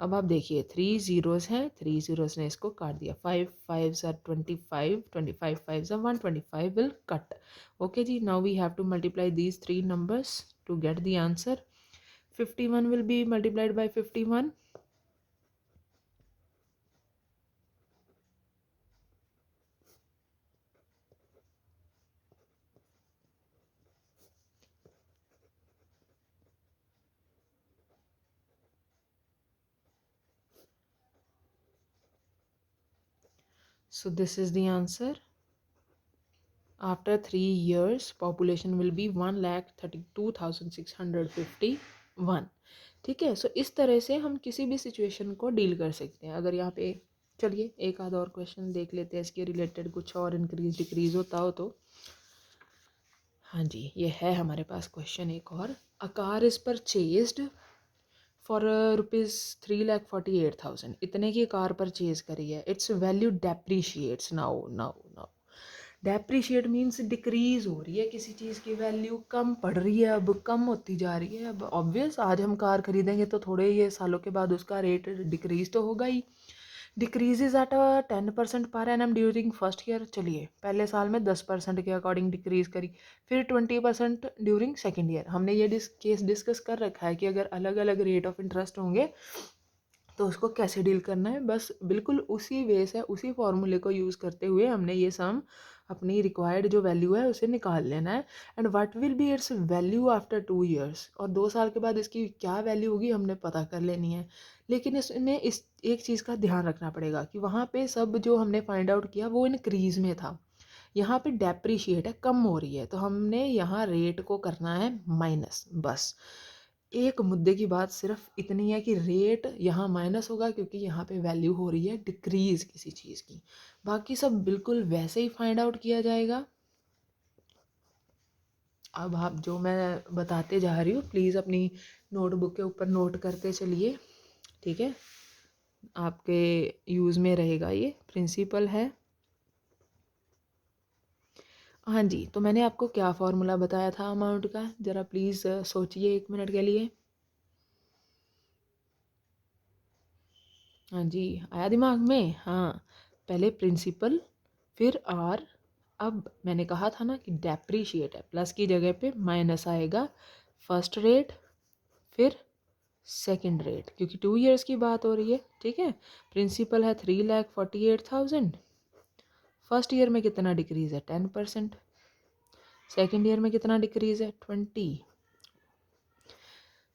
अब आप देखिए 3 ज़ीरोज़ हैं, 3 ज़ीरोज़ ने इसको काट दिया। 5 5s are 25, 25 5s are 125 will cut. Okay जी, now we have to multiply these 3 numbers to get the answer. 51 will be multiplied by 51. So this is the answer. After 3 years population will be 1,32,651, ठीक है। सो इस तरह से हम किसी भी situation को डील कर सकते हैं। अगर यहाँ पे चलिए एक आध और क्वेश्चन देख लेते हैं इसके रिलेटेड, कुछ और इंक्रीज डिक्रीज होता हो तो। हाँ जी, ये है हमारे पास क्वेश्चन एक और। A car is purchased for ₹3,48,000। इतने की कार परचेज करी है, its value depreciates. Now now now depreciate means decrease हो रही है, किसी चीज़ की वैल्यू कम पड़ रही है, अब कम होती जा रही है। अब ऑब्वियस, आज हम कार खरीदेंगे तो थोड़े ये सालों के बाद उसका रेट डिक्रीज तो होगा ही। Decreases eight 10% per annum during first year. चलिए, पहले साल में 10% के अकॉर्डिंग डिक्रीज करी, फिर 20% ड्यूरिंग सेकेंड ईयर। हमने ये केस डिस्कस कर रखा है कि अगर अलग अलग रेट ऑफ इंटरेस्ट होंगे तो उसको कैसे डील करना है। बस बिल्कुल उसी वे से, उसी फॉर्मूले को यूज़ करते हुए हमने ये सम अपनी रिक्वायर्ड जो वैल्यू है उसे निकाल लेना है। And what will B it's value after 2 years, और 2 साल के बाद इसकी क्या वैल्यू होगी हमने पता कर लेनी है। लेकिन इसमें इस एक चीज़ का ध्यान रखना पड़ेगा कि वहाँ पे सब जो हमने फाइंड आउट किया वो इंक्रीज़ में था, यहाँ पे डेप्रीशिएट है, कम हो रही है, तो हमने यहाँ रेट को करना है माइनस बस। एक मुद्दे की बात सिर्फ इतनी है कि रेट यहाँ माइनस होगा क्योंकि यहाँ पे वैल्यू हो रही है डिक्रीज किसी चीज़ की। बाकी सब बिल्कुल वैसे ही फाइंड आउट किया जाएगा। अब आप जो मैं बताते जा रही हूँ प्लीज़ अपनी नोटबुक के ऊपर नोट करते चलिए, ठीक है? आपके यूज़ में रहेगा, ये प्रिंसिपल है। हाँ जी, तो मैंने आपको क्या फार्मूला बताया था अमाउंट का, ज़रा प्लीज़ सोचिए 1 मिनट के लिए। हाँ जी, आया दिमाग में? हाँ, पहले प्रिंसिपल फिर आर। अब मैंने कहा था ना कि डेप्रीशिएट है, प्लस की जगह पे माइनस आएगा। फर्स्ट रेट फिर सेकंड रेट, क्योंकि 2 इयर्स की बात हो रही है, ठीक है। प्रिंसिपल है 3,48,000। फर्स्ट ईयर में कितना डिक्रीज है? 10%। सेकंड ईयर में कितना डिक्रीज है? 20।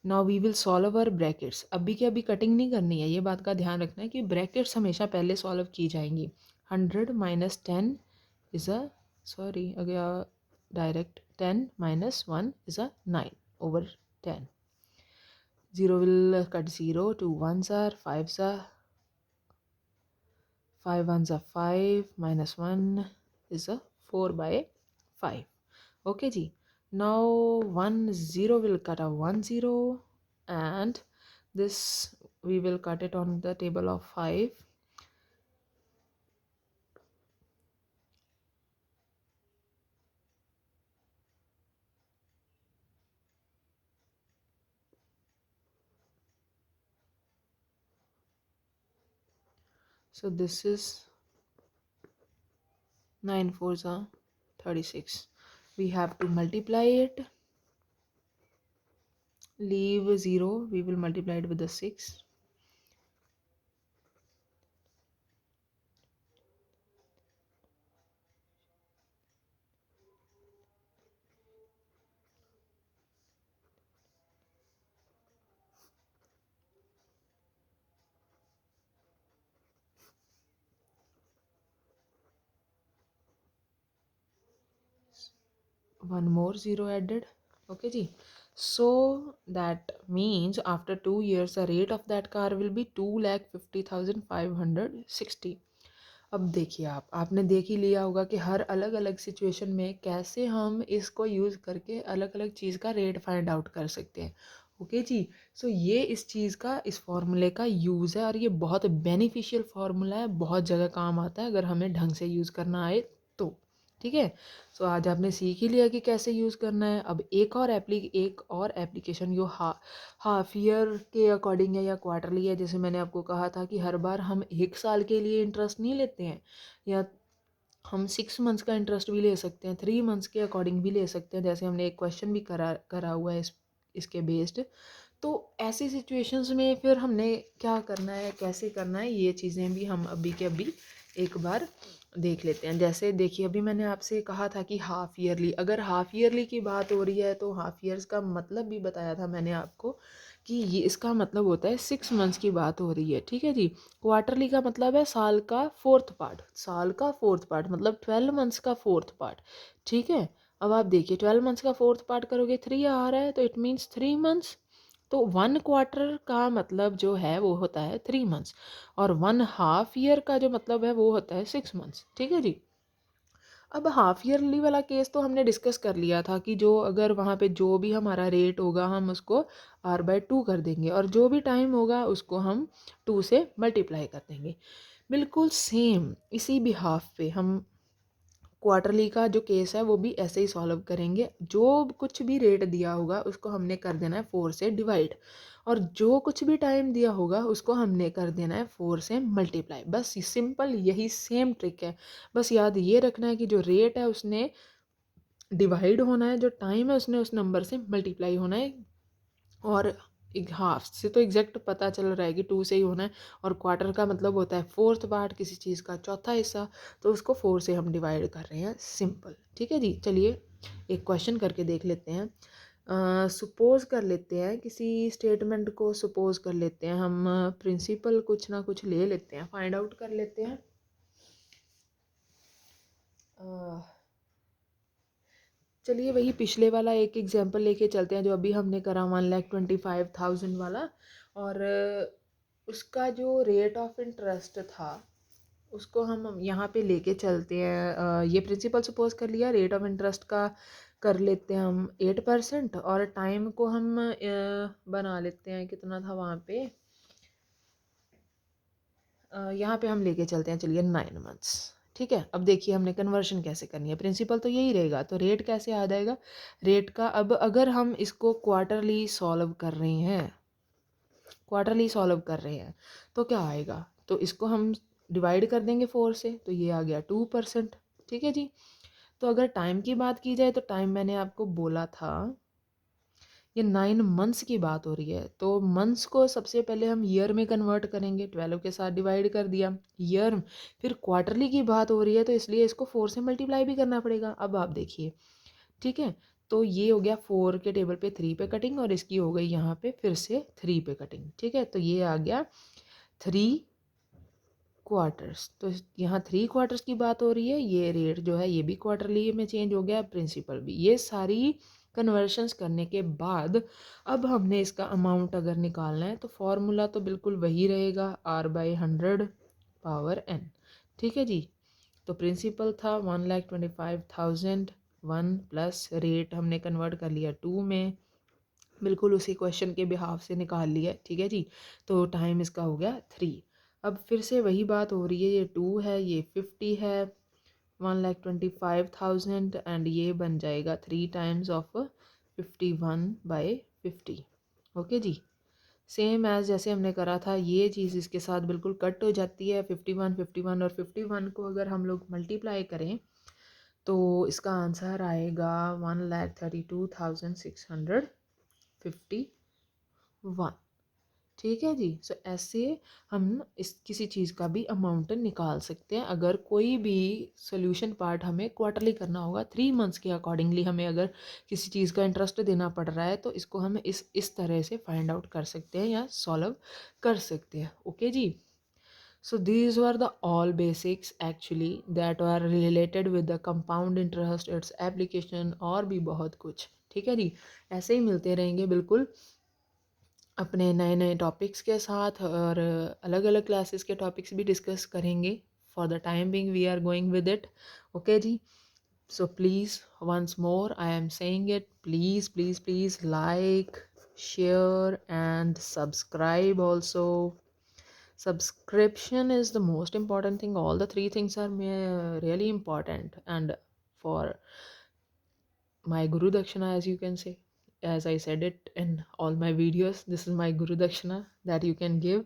Now we will solve our brackets. अभी के अभी कटिंग नहीं करनी है, ये बात का ध्यान रखना है कि ब्रैकेट्स हमेशा पहले सॉल्व की जाएंगी। 100 माइनस 10 इज़ अ, सॉरी अगर direct 10 minus 1 is a 9 over 10. 0 will cut 0, 2 ones are 5s are 5 ones are 5 minus 1 is a 4 by 5. Okay ji. Now 1 0 will cut a 1 0 and this we will cut it on the table of 5. So this is 9 4s are 36. We have to multiply it. Leave 0, we will multiply it with the 6. One more 0 added. Okay ji. So that means after 2 years the rate of that car will be 2,50,560. अब देखिए, आपने देख ही लिया होगा कि हर अलग अलग situation में कैसे हम इसको यूज़ करके अलग अलग चीज़ का रेट फाइंड आउट कर सकते हैं। ओके जी। सो ये इस चीज़ का, इस फॉर्मूले का यूज़ है और ये बहुत बेनिफिशियल फार्मूला है, बहुत जगह काम आता है अगर हमें ढंग से यूज़ करना आए तो, ठीक है। सो आज आपने सीख ही लिया कि कैसे यूज़ करना है। अब एक और एप्लीकेशन जो हाफ ईयर के अकॉर्डिंग है या क्वार्टरली है, जैसे मैंने आपको कहा था कि हर बार हम 1 साल के लिए इंटरेस्ट नहीं लेते हैं, या हम 6 मंथ्स का इंटरेस्ट भी ले सकते हैं, 3 मंथ्स के अकॉर्डिंग भी ले सकते हैं, जैसे हमने एक क्वेश्चन भी करा हुआ है इसके बेस्ड। तो ऐसी सिचुएशंस में फिर हमने क्या करना है, कैसे करना है, ये चीज़ें भी हम अभी के अभी एक बार देख लेते हैं। जैसे देखिए, अभी मैंने आपसे कहा था कि हाफ़ ईयरली, अगर हाफ़ ईयरली की बात हो रही है तो हाफ़ ईयर्स का मतलब भी बताया था मैंने आपको कि ये इसका मतलब होता है 6 मंथ्स की बात हो रही है, ठीक है जी। क्वार्टरली का मतलब है साल का फोर्थ पार्ट, साल का फोर्थ पार्ट मतलब 12 मंथ्स का फोर्थ पार्ट, ठीक है। अब आप देखिए 12 मंथ्स का फोर्थ पार्ट करोगे 3 आ रहा है तो इट मीन्स 3 मंथ्स। तो 1 क्वार्टर का मतलब जो है वो होता है 3 मंथ्स, और 1 हाफ ईयर का जो मतलब है वो होता है 6 मंथ्स, ठीक है जी। अब हाफ ईयरली वाला केस तो हमने डिस्कस कर लिया था कि जो अगर वहाँ पे जो भी हमारा रेट होगा हम उसको r/2 कर देंगे और जो भी टाइम होगा उसको हम 2 से मल्टीप्लाई कर देंगे। बिल्कुल सेम इसी बिहाफ पे हम क्वार्टरली का जो केस है वो भी ऐसे ही सॉल्व करेंगे। जो कुछ भी रेट दिया होगा उसको हमने कर देना है 4 से डिवाइड, और जो कुछ भी टाइम दिया होगा उसको हमने कर देना है 4 से मल्टीप्लाई। बस सिंपल यही सेम ट्रिक है। बस याद ये रखना है कि जो रेट है उसने डिवाइड होना है, जो टाइम है उसने उस नंबर से मल्टीप्लाई होना है, और एक हाफ से तो एग्जैक्ट पता चल रहा है कि 2 से ही होना है, और क्वार्टर का मतलब होता है फोर्थ पार्ट, किसी चीज़ का चौथा हिस्सा, तो उसको 4 से हम डिवाइड कर रहे हैं, सिंपल, ठीक है जी। चलिए एक क्वेश्चन करके देख लेते हैं। सपोज कर लेते हैं, किसी स्टेटमेंट को सपोज कर लेते हैं हम, प्रिंसिपल कुछ ना कुछ ले लेते हैं, फाइंड आउट कर लेते हैं। चलिए वही पिछले वाला एक एग्जांपल लेके चलते हैं जो अभी हमने करा 1,25,000 वाला। और उसका जो रेट ऑफ इंटरेस्ट था उसको हम यहाँ पे लेके चलते हैं। ये प्रिंसिपल सपोज कर लिया, रेट ऑफ इंटरेस्ट का कर लेते हैं हम 8%, और टाइम को हम बना लेते हैं, कितना था वहाँ पे, यहाँ पे हम लेके चलते हैं चलिए 9 मंथ्स। ठीक है, अब देखिए हमने कन्वर्शन कैसे करनी है, प्रिंसिपल तो यही रहेगा। तो रेट कैसे आ जाएगा, रेट का अब अगर हम इसको क्वार्टरली सॉल्व कर रहे हैं, तो क्या आएगा, तो इसको हम डिवाइड कर देंगे 4 से, तो ये आ गया 2%। ठीक है जी। तो अगर टाइम की बात की जाए तो टाइम मैंने आपको बोला था ये 9 मंथ्स की बात हो रही है, तो मंथ्स को सबसे पहले हम ईयर में कन्वर्ट करेंगे, 12 के साथ डिवाइड कर दिया ईयर। फिर क्वार्टरली की बात हो रही है तो इसलिए इसको 4 से मल्टीप्लाई भी करना पड़ेगा। अब आप देखिए, ठीक है, तो ये हो गया 4 के टेबल पे 3 पे कटिंग, और इसकी हो गई यहाँ पे फिर से 3 पे कटिंग। ठीक है, तो ये आ गया 3 क्वार्टर्स। तो यहाँ 3 क्वार्टर्स की बात हो रही है, ये रेट जो है ये भी क्वार्टरली में चेंज हो गया, प्रिंसिपल भी। ये सारी कन्वर्शंस करने के बाद अब हमने इसका अमाउंट अगर निकालना है तो फॉर्मूला तो बिल्कुल वही रहेगा, R/100 पावर n। ठीक है जी। तो प्रिंसिपल था 1,25,000 1 प्लस रेट हमने कन्वर्ट कर लिया 2 में, बिल्कुल उसी क्वेश्चन के बिहाफ से निकाल लिया। ठीक है जी। तो टाइम इसका हो गया 3। अब फिर से वही बात हो रही है, ये 2 है, ये 50 है, 1,25,000, एंड ये बन जाएगा 3 टाइम्स ऑफ 51/50। ओके जी। सेम एज जैसे हमने करा था, ये चीज़ इसके साथ बिल्कुल कट हो जाती है। 51 51 और 51 को अगर हम लोग मल्टीप्लाई करें तो इसका आंसर आएगा 1,32,651। ठीक है जी। सो ऐसे हम इस किसी चीज़ का भी अमाउंट निकाल सकते हैं। अगर कोई भी सोल्यूशन पार्ट हमें क्वार्टरली करना होगा, 3 मंथ्स के अकॉर्डिंगली हमें अगर किसी चीज़ का इंटरेस्ट देना पड़ रहा है तो इसको हम इस तरह से फाइंड आउट कर सकते हैं या सॉल्व कर सकते हैं। ओके जी। So these were the all basics actually that were related with the compound interest, its application, और भी बहुत कुछ। ठीक है जी। ऐसे ही मिलते रहेंगे बिल्कुल अपने नए नए टॉपिक्स के साथ, और अलग अलग क्लासेस के टॉपिक्स भी डिस्कस करेंगे। For the time being we are going with it. Okay जी। So please once more I am saying it, please please please like, share and subscribe also. Subscription is the most important thing. All the three things are really important, and for my Guru Dakshina, as you can say, as I said it in all my videos, this is my Guru Dakshina that you can give.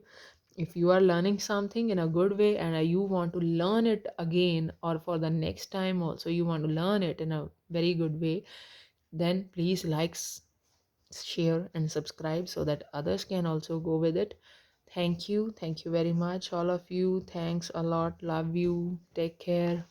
If you are learning something in a good way and you want to learn it again, or for the next time also you want to learn it in a very good way, then please like, share and subscribe so that others can also go with it. Thank you very much all of you. Thanks a lot. Love you. Take care.